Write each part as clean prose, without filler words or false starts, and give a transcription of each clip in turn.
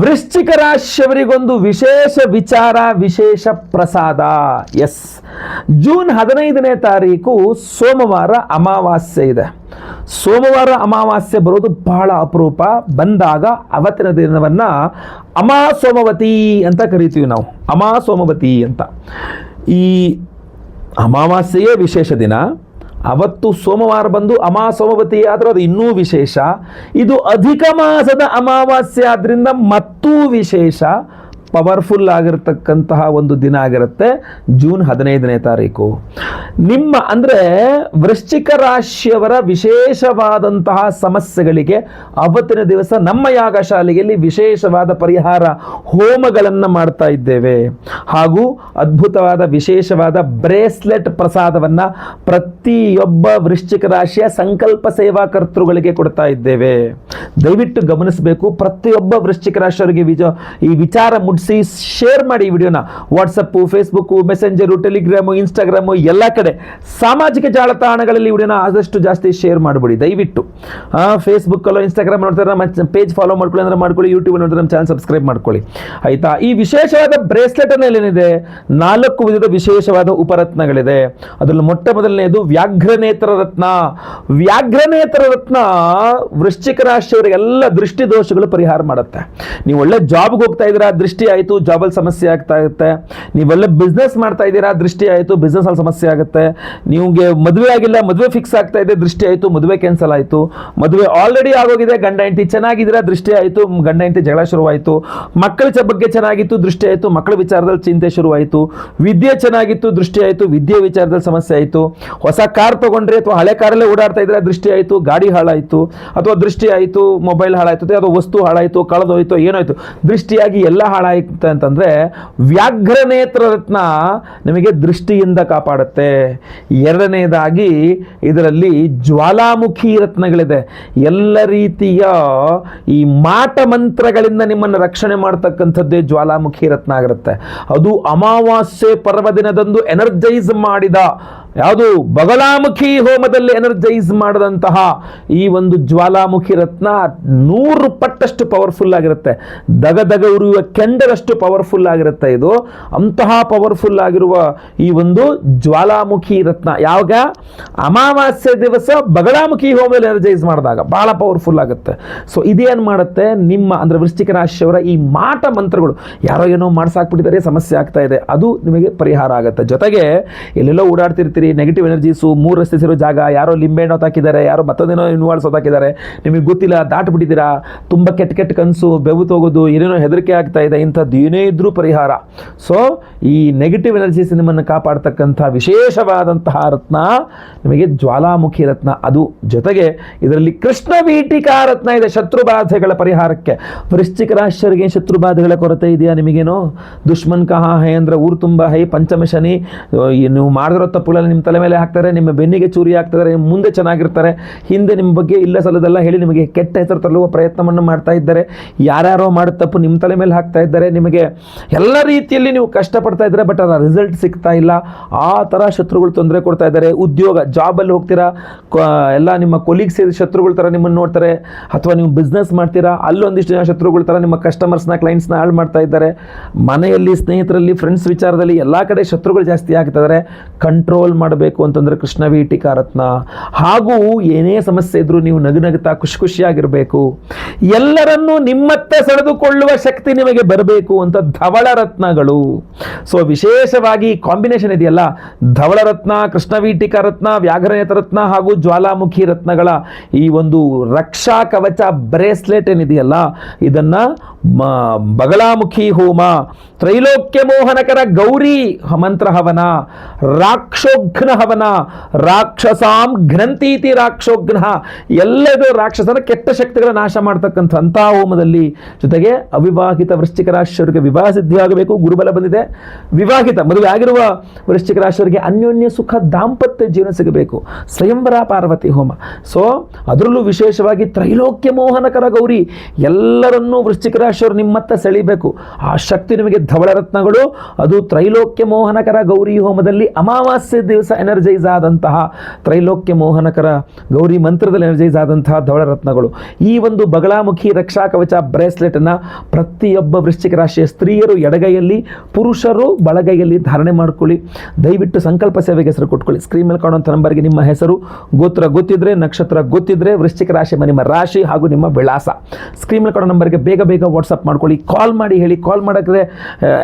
ವೃಶ್ಚಿಕ ರಾಶಿಯವರಿಗೊಂದು ವಿಶೇಷ ವಿಚಾರ, ವಿಶೇಷ ಪ್ರಸಾದ. ಎಸ್, ಜೂನ್ 15ನೇ ತಾರೀಕು ಸೋಮವಾರ ಅಮಾವಾಸ್ಯೆ ಇದೆ. ಸೋಮವಾರ ಅಮಾವಾಸ್ಯೆ ಬರೋದು ಬಹಳ ಅಪರೂಪ. ಬಂದಾಗ ಅವತ್ತಿನ ದಿನವನ್ನು ಅಮಾಸೋಮವತಿ ಅಂತ ಕರಿತೀವಿ ನಾವು, ಅಮಾಸೋಮವತಿ ಅಂತ. ಈ ಅಮಾವಾಸ್ಯೆಯೇ ವಿಶೇಷ ದಿನ. ಅವತ್ತು ಸೋಮವಾರ ಬಂದು ಅಮಾಸೋಮವತಿ ಆದರೂ ಅದು ಇನ್ನೂ ವಿಶೇಷ. ಇದು ಅಧಿಕ ಮಾಸದ ಅಮಾವಾಸ್ಯೆ ಆದ್ದರಿಂದ ಮತ್ತೂ ವಿಶೇಷ, ಪವರ್ಫುಲ್ ಆಗಿರತಕ್ಕಂತಹ ಒಂದು ದಿನ ಆಗಿರುತ್ತೆ ಜೂನ್ 15ನೇ ತಾರೀಕು. ನಿಮ್ಮ ಅಂದರೆ ವೃಶ್ಚಿಕ ರಾಶಿಯವರ ವಿಶೇಷವಾದಂತಹ ಸಮಸ್ಯೆಗಳಿಗೆ ಅವತ್ತಿನ ದಿವಸ ನಮ್ಮ ಯಾಗಶಾಲೆಯಲ್ಲಿ ವಿಶೇಷವಾದ ಪರಿಹಾರ ಹೋಮಗಳನ್ನು ಮಾಡ್ತಾ ಇದ್ದೇವೆ. ಹಾಗೂ ಅದ್ಭುತವಾದ ವಿಶೇಷವಾದ ಬ್ರೇಸ್ಲೆಟ್ ಪ್ರಸಾದವನ್ನು ಪ್ರತಿಯೊಬ್ಬ ವೃಶ್ಚಿಕ ರಾಶಿಯ ಸಂಕಲ್ಪ ಸೇವಾ ಕರ್ತೃಗಳಿಗೆ ಕೊಡ್ತಾ ಇದ್ದೇವೆ. ದಯವಿಟ್ಟು ಗಮನಿಸಬೇಕು. ಪ್ರತಿಯೊಬ್ಬ ವೃಶ್ಚಿಕ ರಾಶಿಯವರಿಗೆ ಈ ವಿಚಾರ ಶೇರ್ ಮಾಡಿ. ಈ ವಿಡಿಯೋನ WhatsApp, Facebook, messenger, Telegram, Instagram ಎಲ್ಲ ಕಡೆ ಸಾಮಾಜಿಕ ಜಾಲತಾಣಗಳಲ್ಲಿ ವಿಡಿಯೋನ ಆದಷ್ಟು ಜಾಸ್ತಿ ಶೇರ್ ಮಾಡಿಬಿಡಿ ದಯವಿಟ್ಟು. ಫೇಸ್ಬುಕ್ಕಲ್ಲೋ ಇನ್ಸ್ಟಾಗ್ರಾಮ್ ನೋಡ್ತಾರೆ ನಮ್ಮ ಪೇಜ್ ಫಾಲೋ ಮಾಡ್ಕೊಳ್ಳಿ ಅಂದರೆ ಮಾಡ್ಕೊಳ್ಳಿ, ಯೂಟ್ಯೂಬ್ ನೋಡಿದ್ರೆ ನಮ್ಮ ಚಾನಲ್ ಸಬ್ಸ್ಕ್ರೈಬ್ ಮಾಡ್ಕೊಳ್ಳಿ, ಆಯಿತಾ. ಈ ವಿಶೇಷವಾದ ಬ್ರೇಸ್ಲೆಟ್ ಅನ್ನು ಏನಿದೆ 4 ವಿಧದ ವಿಶೇಷವಾದ ಉಪರತ್ನಗಳಿದೆ. ಅದರಲ್ಲಿ ಮೊಟ್ಟ ಮೊದಲನೆಯದು ವ್ಯಾಘ್ರನೇತ್ರ ರತ್ನ. ವ್ಯಾಘ್ರನೇತ್ರ ರತ್ನ ವೃಶ್ಚಿಕ ರಾಶಿಯವರಿಗೆಲ್ಲ ದೃಷ್ಟಿ ದೋಷಗಳು ಪರಿಹಾರ ಮಾಡುತ್ತೆ. ನೀವು ಒಳ್ಳೆ ಜಾಬ್ಗೆ ಹೋಗ್ತಾ ಇದ್ದೀರಾ, ದೃಷ್ಟಿ ಆಯಿತು, ಜಾಬಲ್ಲಿ ಸಮಸ್ಯೆ ಆಗ್ತಾ ಇರುತ್ತೆ. ನೀವೆಲ್ಲ ಬಿಸ್ನೆಸ್ ಮಾಡ್ತಾ ಇದ್ದೀರಾ, ದೃಷ್ಟಿ ಆಯಿತು, ಬಿಸ್ನೆಸ್ ಅಲ್ಲಿ ಸಮಸ್ಯೆ ಆಗುತ್ತೆ. ನಿಮಗೆ ಮದುವೆ ಆಗಿಲ್ಲ, ಮದುವೆ ಫಿಕ್ಸ್ ಆಗ್ತಾ ಇದೆ, ದೃಷ್ಟಿ ಆಯಿತು, ಮದುವೆ ಕ್ಯಾನ್ಸಲ್ ಆಯಿತು. ಮದುವೆ ಆಲ್ರೆಡಿ ಆಗೋಗಿದೆ, ಗಂಡ ಹೆಂಡತಿ ಚೆನ್ನಾಗಿದ್ದೀರಾ, ದೃಷ್ಟಿ ಆಯಿತು, ಗಂಡ ಹೆಂಡತಿ ಜಗಳ ಶುರುವಾಯಿತು. ಮಕ್ಕಳ ಬಗ್ಗೆ ಚೆನ್ನಾಗಿತ್ತು, ದೃಷ್ಟಿ ಆಯಿತು, ಮಕ್ಕಳ ವಿಚಾರದಲ್ಲಿ ಚಿಂತೆ ಶುರುವಾಯಿತು. ವಿದ್ಯೆ ಚೆನ್ನಾಗಿತ್ತು, ದೃಷ್ಟಿ ಆಯಿತು, ವಿದ್ಯೆ ವಿಚಾರದಲ್ಲಿ ಸಮಸ್ಯೆ ಆಯಿತು. ಹೊಸ ಕಾರ್ ತಗೊಂಡ್ರೆ ಅಥವಾ ಹಳೆ ಕಾರಲ್ಲೇ ಓಡಾಡ್ತಾ ಇದ್ರೆ ದೃಷ್ಟಿ ಆಯಿತು, ಗಾಡಿ ಹಾಳಾಯಿತು, ಅಥವಾ ದೃಷ್ಟಿ ಆಯಿತು, ಮೊಬೈಲ್ ಹಾಳಾಯಿತು, ಅಥವಾ ವಸ್ತು ಹಾಳಾಯಿತು, ಕಳೆದೋಯ್ತು, ಏನಾಯಿತು, ದೃಷ್ಟಿಯಾಗಿ ಎಲ್ಲ ಹಾಳಾಯಿತು ಅಂತಂದ್ರೆ ವ್ಯಾಘ್ರನೇತ್ರ ರತ್ನ ನಿಮಗೆ ದೃಷ್ಟಿಯಿಂದ ಕಾಪಾಡುತ್ತೆ. ಎರಡನೇದಾಗಿ ಇದರಲ್ಲಿ ಜ್ವಾಲಾಮುಖಿ ರತ್ನಗಳಿದೆ. ಎಲ್ಲ ರೀತಿಯ ಈ ಮಾಟ ಮಂತ್ರಗಳಿಂದ ನಿಮ್ಮನ್ನು ರಕ್ಷಣೆ ಮಾಡತಕ್ಕಂಥದ್ದೇ ಜ್ವಾಲಾಮುಖಿ ರತ್ನ ಆಗಿರುತ್ತೆ. ಅದು ಅಮಾವಾಸ್ಯೆ ಪರ್ವದಿನದಂದು ಎನರ್ಜೈಸ್ ಮಾಡಿದ ಯಾವುದು ಬಗಲಾಮುಖಿ ಹೋಮದಲ್ಲಿ ಎನರ್ಜೈಸ್ ಮಾಡಿದಂತಹ ಈ ಒಂದು ಜ್ವಾಲಾಮುಖಿ ರತ್ನ 100 ಪಟ್ಟಷ್ಟು ಪವರ್ಫುಲ್ ಆಗಿರುತ್ತೆ. ದಗ ಉರಿಯುವ ಕೆಂಡರಷ್ಟು ಪವರ್ಫುಲ್ ಆಗಿರುತ್ತೆ. ಇದು ಅಂತಹ ಪವರ್ಫುಲ್ ಆಗಿರುವ ಈ ಒಂದು ಜ್ವಾಲಾಮುಖಿ ರತ್ನ ಯಾವಾಗ ಅಮಾವಾಸ್ಯೆ ದಿವಸ ಬಗಲಾಮುಖಿ ಹೋಮದಲ್ಲಿ ಎನರ್ಜೈಸ್ ಮಾಡಿದಾಗ ಬಹಳ ಪವರ್ಫುಲ್ ಆಗುತ್ತೆ. ಸೊ ಇದೇನು ಮಾಡುತ್ತೆ, ನಿಮ್ಮ ಅಂದರೆ ವೃಶ್ಚಿಕ ರಾಶಿಯವರ ಈ ಮಾಟ ಮಂತ್ರಗಳು ಯಾರೋ ಏನೋ ಮಾಡ್ಸಾಕ್ಬಿಟ್ಟಿದ್ದಾರೆ, ಸಮಸ್ಯೆ ಆಗ್ತಾ ಇದೆ, ಅದು ನಿಮಗೆ ಪರಿಹಾರ ಆಗುತ್ತೆ. ಜೊತೆಗೆ ಎಲ್ಲೆಲ್ಲೋ ಓಡಾಡ್ತಿರ್ತೀರಿ, ನೆಗೆಟಿವ್ ಎನರ್ಜೀಸು, 3 ರಸ್ತೆ ಸೇರೋ ಜಾಗ, ಯಾರೋ ಲಿಂಬೆಹಣ್ಣು ಹಾಕಿದ್ದಾರೆ, ಯಾರೋ ಮತ್ತೊಂದೇನೋ ಇನ್ವಾಲ್ಸ್ ಹಾಕಿದ್ದಾರೆ, ನಿಮಗೆ ಗೊತ್ತಿಲ್ಲ, ದಾಟ್ಬಿಟ್ಟಿದ್ದೀರಾ, ತುಂಬ ಕೆಟ್ಟ ಕನಸು, ಬೆವುತು ಹೋಗೋದು, ಏನೇನೋ ಹೆದರಿಕೆ ಆಗ್ತಾ ಇದೆ, ಇಂಥದ್ದು ಏನೇ ಇದ್ರೂ ಪರಿಹಾರ. ಸೊ ಈ ನೆಗೆಟಿವ್ ಎನರ್ಜೀಸ್ ನಿಮ್ಮನ್ನು ಕಾಪಾಡ್ತಕ್ಕಂಥ ವಿಶೇಷವಾದಂತಹ ರತ್ನ ನಿಮಗೆ ಜ್ವಾಲಾಮುಖಿ ರತ್ನ. ಅದು ಜೊತೆಗೆ ಇದರಲ್ಲಿ ಕೃಷ್ಣ ವೀಟಿಕಾ ರತ್ನ ಇದೆ ಶತ್ರುಬಾಧೆಗಳ ಪರಿಹಾರಕ್ಕೆ. ವೃಶ್ಚಿಕ ರಾಶಿಯವರಿಗೆ ಶತ್ರುಬಾಧೆಗಳ ಕೊರತೆ ಇದೆಯಾ ನಿಮಗೇನೋ? ದುಶ್ಮನ್ ಕಹಾ ಹೈ ಅಂದ್ರೆ ಊರು ತುಂಬ ಹೈ, ಪಂಚಮ ಶನಿ, ನೀವು ಮಾಡಿರೋ ತಪ್ಪುಗಳಲ್ಲಿ ನಿಮ್ಮ ತಲೆ ಮೇಲೆ ಹಾಕ್ತಾರೆ, ನಿಮ್ಮ ಬೆನ್ನಿಗೆ ಚೂರಿ ಹಾಕ್ತಾರೆ, ಮುಂದೆ ಚೆನ್ನಾಗಿರ್ತಾರೆ, ಹಿಂದೆ ನಿಮ್ಮ ಬಗ್ಗೆ ಇಲ್ಲ ಸಲ್ಲದೆಲ್ಲ ಹೇಳಿ ನಿಮಗೆ ಕೆಟ್ಟ ಹೆಸರು ತರುವ ಪ್ರಯತ್ನವನ್ನು ಮಾಡ್ತಾ ಇದ್ದಾರೆ, ಯಾರ್ಯಾರೋ ಮಾಡಿದ ತಪ್ಪು ನಿಮ್ಮ ತಲೆ ಮೇಲೆ ಹಾಕ್ತಾ ಇದ್ದಾರೆ, ನಿಮಗೆ ಎಲ್ಲ ರೀತಿಯಲ್ಲಿ ನೀವು ಕಷ್ಟಪಡ್ತಾ ಇದ್ದಾರೆ, ಬಟ್ ಅದರ ರಿಸಲ್ಟ್ ಸಿಗ್ತಾ ಇಲ್ಲ. ಆ ಥರ ಶತ್ರುಗಳು ತೊಂದರೆ ಕೊಡ್ತಾ ಇದ್ದಾರೆ. ಉದ್ಯೋಗ ಜಾಬಲ್ಲಿ ಹೋಗ್ತೀರಾ, ಎಲ್ಲ ನಿಮ್ಮ ಕೊಲೀಗ್ಸ್ ಶತ್ರುಗಳ ಥರ ನಿಮ್ಮನ್ನು ನೋಡ್ತಾರೆ, ಅಥವಾ ನೀವು ಬಿಸ್ನೆಸ್ ಮಾಡ್ತೀರಾ, ಅಲ್ಲೊಂದಿಷ್ಟು ಜನ ಶತ್ರುಗಳ ಥರ ನಿಮ್ಮ ಕಸ್ಟಮರ್ಸ್ನ ಕ್ಲೈಂಟ್ಸ್ನ ಹಾಳು ಮಾಡ್ತಾ ಇದ್ದಾರೆ. ಮನೆಯಲ್ಲಿ, ಸ್ನೇಹಿತರಲ್ಲಿ, ಫ್ರೆಂಡ್ಸ್ ವಿಚಾರದಲ್ಲಿ ಎಲ್ಲ ಕಡೆ ಶತ್ರುಗಳು ಜಾಸ್ತಿ ಆಗ್ತಾ ಇದ್ದಾರೆ. ಕಂಟ್ರೋಲ್ ಮಾಡಬೇಕು ಅಂತಂದರೆ ಕೃಷ್ಣ ವೀಟಿಕಾ ರತ್ನ. ಹಾಗೂ ಏನೇ ಸಮಸ್ಯೆ ಇದ್ರೂ ನೀವು ನಗುನಗುತ್ತಾ ಖುಷಿಯಾಗಿರಬೇಕು, ಎಲ್ಲರನ್ನೂ ನಿಮ್ಮತ್ತ ಸೆಳೆದುಕೊಳ್ಳುವ ಶಕ್ತಿ ನಿಮಗೆ ಬರಬೇಕು ಅಂತ ಧವಳ ರತ್ನಗಳು. ಸೊ ವಿಶೇಷವಾಗಿ ಕಾಂಬಿನೇಷನ್ ಇದೆಯಲ್ಲ, ಧವಳ ರತ್ನ, ಕೃಷ್ಣ ವೀಟಿಕಾ ರತ್ನ, ವ್ಯಾಘ್ರನೇತ್ರ ರತ್ನ ಹಾಗೂ ಜ್ವಾಲಾಮುಖಿ ರತ್ನಗಳ ಈ ಒಂದು ರಕ್ಷಾ ಕವಚ ಬ್ರೇಸ್ಲೆಟ್ ಏನಿದೆಯಲ್ಲ, ಇದನ್ನ ಬಗಲಾಮುಖಿ ಹೋಮ, ತ್ರೈಲೋಕ್ಯ ಮೋಹನಕರ ಗೌರಿ ಮಂತ್ರ ಹವನ, ರಾಕ್ಷೋಘ್ನ ಹವನ, ರಾಕ್ಷಸಾಂ ಘ್ನಂತೀತಿ ರಾಕ್ಷೋಘ್ನ, ಎಲ್ಲದೂ ರಾಕ್ಷಸನ ಕೆಟ್ಟ ಶಕ್ತಿಗಳ ನಾಶ ಮಾಡ್ತಕ್ಕಂಥ ಅಂತಹ ಹೋಮದಲ್ಲಿ. ಜೊತೆಗೆ ಅವಿವಾಹಿತ ವೃಶ್ಚಿಕ ರಾಶಿಯವರಿಗೆ ವಿವಾಹ ಸಿದ್ಧಿಯಾಗಬೇಕು, ಗುರುಬಲ ಬಂದಿದೆ. ವಿವಾಹಿತ ಮದುವೆ ಆಗಿರುವ ವೃಶ್ಚಿಕ ರಾಶಿಯವರಿಗೆ ಅನ್ಯೋನ್ಯ ಸುಖ ದಾಂಪತ್ಯ ಜೀವನ ಸಿಗಬೇಕು, ಸ್ವಯಂವರ ಪಾರ್ವತಿ ಹೋಮ. ಸೊ ಅದರಲ್ಲೂ ವಿಶೇಷವಾಗಿ ತ್ರೈಲೋಕ್ಯ ಮೋಹನಕರ ಗೌರಿ, ಎಲ್ಲರನ್ನೂ ವೃಶ್ಚಿಕ ರಾಶಿಯವರು ನಿಮ್ಮತ್ತ ಸೆಳಿಬೇಕು. ಆ ಶಕ್ತಿ ನಿಮಗೆ ಧವಳ ರತ್ನಗಳು, ಅದು ತ್ರೈಲೋಕ್ಯ ಮೋಹನಕರ ಗೌರಿ ಹೋಮದಲ್ಲಿ ಅಮಾವಾಸ್ಯೆ ದಿವಸ ಎನರ್ಜೈಸ್ ಆದಂತಹ ತ್ರೈಲೋಕ್ಯ ಮೋಹನಕರ ಗೌರಿ ಮಂತ್ರದಲ್ಲಿ ಎನರ್ಜೈಸ್ ಆದಂತಹ ಧವಳರತ್ನಗಳು. ಈ ಒಂದು ಬಗಳಾಮುಖಿ ರಕ್ಷಾ ಕವಚ ಬ್ರೇಸ್ಲೆಟನ್ನು ಪ್ರತಿಯೊಬ್ಬ ವೃಶ್ಚಿಕ ರಾಶಿಯ ಸ್ತ್ರೀಯರು ಎಡಗೈಯಲ್ಲಿ, ಪುರುಷರು ಬಲಗೈಯಲ್ಲಿ ಧಾರಣೆ ಮಾಡ್ಕೊಳ್ಳಿ. ದಯವಿಟ್ಟು ಸಂಕಲ್ಪ ಸೇವೆಗೆ ಹೆಸರು ಕೊಟ್ಕೊಳ್ಳಿ. ಸ್ಕ್ರೀನ್ ಮೇಲೆ ಕಾಣುವಂಥ ನಂಬರ್ಗೆ ನಿಮ್ಮ ಹೆಸರು, ಗೋತ್ರ ಗೊತ್ತಿದ್ರೆ, ನಕ್ಷತ್ರ ಗೊತ್ತಿದ್ರೆ, ವೃಶ್ಚಿಕ ರಾಶಿ ನಿಮ್ಮ ರಾಶಿ ಹಾಗೂ ನಿಮ್ಮ ವಿಳಾಸ ಸ್ಕ್ರೀನ್ ಮೇಲೆ ಕಾಣೋ ನಂಬರ್ಗೆ ಬೇಗ ಬೇಗ ವಾಟ್ಸಪ್ ಮಾಡ್ಕೊಳ್ಳಿ. ಕಾಲ್ ಮಾಡಿ ಹೇಳಿ, ಕಾಲ್ ಮಾಡೋಕ್ಕೆ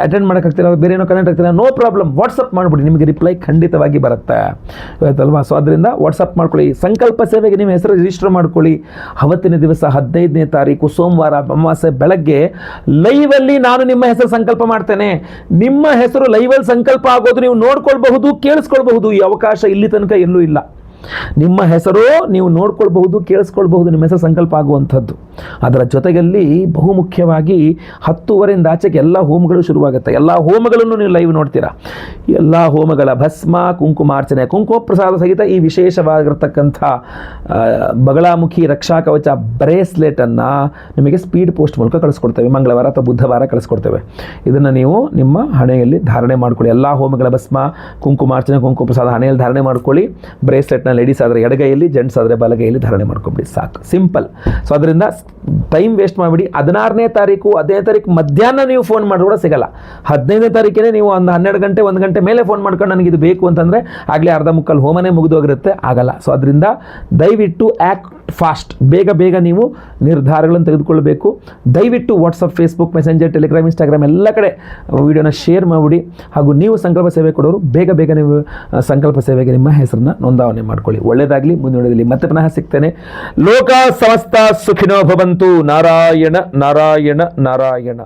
ಅಟೆಂಡ್ ಮಾಡೋಕ್ಕಾಗ್ತಿಲ್ಲ, ಬೇರೆ ಏನೋ ಕನೆಕ್ಟ್ ಆಗ್ತಿಲ್ಲ, ನೋ ಪ್ರಾಬ್ಲಮ್, ವಾಟ್ಸಪ್ ಮಾಡಿಬಿಡಿ, ನಿಮಗೆ ರಿಪ್ಲೈ ಖಂಡಿತವಾಗಿ ಬರುತ್ತೆ ಆಯ್ತಲ್ವಾ. ಸೊ ಅದರಿಂದ ವಾಟ್ಸಪ್ ಮಾಡ್ಕೊಳ್ಳಿ. ಸಂಕಲ್ಪ ಸೇವೆಗೆ ನಿಮ್ಮ ಹೆಸರು ರಿಜಿಸ್ಟರ್ ಮಾಡ್ಕೊಳ್ಳಿ. ಅವತ್ತಿನ ದಿವಸ 15ನೇ ತಾರೀಕು ಸೋಮವಾರ ಅಮಾವಾಸ್ಯೆ ಬೆಳಗ್ಗೆ ಲೈವಲ್ಲಿ ನಾನು ನಿಮ್ಮ ಹೆಸರು ಸಂಕಲ್ಪ ಮಾಡ್ತೇನೆ. ನಿಮ್ಮ ಹೆಸರು ಲೈವಲ್ಲಿ ಸಂಕಲ್ಪ ಆಗೋದು ನೀವು ನೋಡ್ಕೊಳ್ಬಹುದು, ಕೇಳಿಸ್ಕೊಳ್ಬಹುದು. ಈ ಅವಕಾಶ ಇಲ್ಲಿ ತನಕ ಎಲ್ಲೂ ಇಲ್ಲ. ನಿಮ್ಮ ಹೆಸರು ನೀವು ನೋಡ್ಕೊಳ್ಬಹುದು, ಕೇಳಿಸ್ಕೊಳ್ಬಹುದು, ನಿಮ್ಮ ಹೆಸರು ಸಂಕಲ್ಪ ಆಗುವಂಥದ್ದು. ಅದರ ಜೊತೆಯಲ್ಲಿ ಬಹುಮುಖ್ಯವಾಗಿ 10:30 ಆಚೆಗೆ ಎಲ್ಲ ಹೋಮಗಳು ಶುರುವಾಗುತ್ತೆ. ಎಲ್ಲ ಹೋಮಗಳನ್ನು ನೀವು ಲೈವ್ ನೋಡ್ತೀರಾ. ಎಲ್ಲ ಹೋಮಗಳ ಭಸ್ಮ, ಕುಂಕುಮಾರ್ಚನೆ, ಕುಂಕುಮ ಪ್ರಸಾದ ಸಹಿತ ಈ ವಿಶೇಷವಾಗಿರ್ತಕ್ಕಂಥ ಬಗಳಾಮುಖಿ ರಕ್ಷಾ ಕವಚ ಬ್ರೇಸ್ಲೆಟನ್ನು ನಿಮಗೆ ಸ್ಪೀಡ್ ಪೋಸ್ಟ್ ಮೂಲಕ ಕಳಿಸ್ಕೊಡ್ತೇವೆ. ಮಂಗಳವಾರ ಅಥವಾ ಬುಧವಾರ ಕಳಿಸ್ಕೊಡ್ತೇವೆ. ಇದನ್ನು ನೀವು ನಿಮ್ಮ ಹಣೆಯಲ್ಲಿ ಧಾರಣೆ ಮಾಡ್ಕೊಳ್ಳಿ. ಎಲ್ಲ ಹೋಮಗಳ ಭಸ್ಮ, ಕುಂಕುಮಾರ್ಚನೆ, ಕುಂಕುಮ ಪ್ರಸಾದ ಹಣೆಯಲ್ಲಿ ಧಾರಣೆ ಮಾಡ್ಕೊಳ್ಳಿ. ಬ್ರೇಸ್ಲೆಟ್ನ ಲೇಡೀಸ್ ಆದರೆ ಎಡಗೈಯಲ್ಲಿ, ಜೆಂಟ್ಸ್ ಆದರೆ ಬಲಗೈಯಲ್ಲಿ ಧಾರಣೆ ಮಾಡ್ಕೊಂಬಿಡಿ, ಸಾಕು, ಸಿಂಪಲ್. ಸೊ ಅದರಿಂದ ಟೈಮ್ ವೇಸ್ಟ್ ಮಾಡಿಬಿಡಿ. 16ನೇ ತಾರೀಕು ಮಧ್ಯಾಹ್ನ ನೀವು ಫೋನ್ ಮಾಡಿದ್ರು ಕೂಡ ಸಿಗಲ್ಲ. 15ನೇ ತಾರೀಕಿನೇ ನೀವು ಒಂದು 12 ಗಂಟೆ 1 ಗಂಟೆ ಮೇಲೆ ಫೋನ್ ಮಾಡ್ಕೊಂಡು ನನಗೆ ಇದು ಬೇಕು ಅಂತಂದರೆ ಆಗಲೇ ಅರ್ಧ ಮುಕ್ಕಾಲು ಹೋಮನೇ ಮುಗಿದೋಗಿರುತ್ತೆ, ಆಗಲ್ಲ. ಸೊ ಅದರಿಂದ ದಯವಿಟ್ಟು ಆ್ಯಕ್ಟ್ ಫಾಸ್ಟ್, ಬೇಗ ಬೇಗ ನೀವು ನಿರ್ಧಾರಗಳನ್ನು ತೆಗೆದುಕೊಳ್ಬೇಕು. ದಯವಿಟ್ಟು WhatsApp, Facebook, messenger, Telegram, Instagram ಎಲ್ಲ ಕಡೆ ವಿಡಿಯೋನ ಶೇರ್ ಮಾಡಿಬಿಡಿ. ಹಾಗೂ ನೀವು ಸಂಕಲ್ಪ ಸೇವೆ ಕೊಡೋರು ಬೇಗ ಬೇಗ ನೀವು ಸಂಕಲ್ಪ ಸೇವೆಗೆ ನಿಮ್ಮ ಹೆಸರನ್ನ ನೋಂದಾವಣೆ ಮಾಡ್ಕೊಳ್ಳಿ. ಒಳ್ಳೆಯದಾಗಲಿ. ಮುಂದಿನ ಮತ್ತೆ ಪುನಃ ಸಿಗ್ತೇನೆ. ಲೋಕ ಸಮಸ್ತ ಸುಖಿನೋ ಭವಂತು. ನಾರಾಯಣ ನಾರಾಯಣ ನಾರಾಯಣ.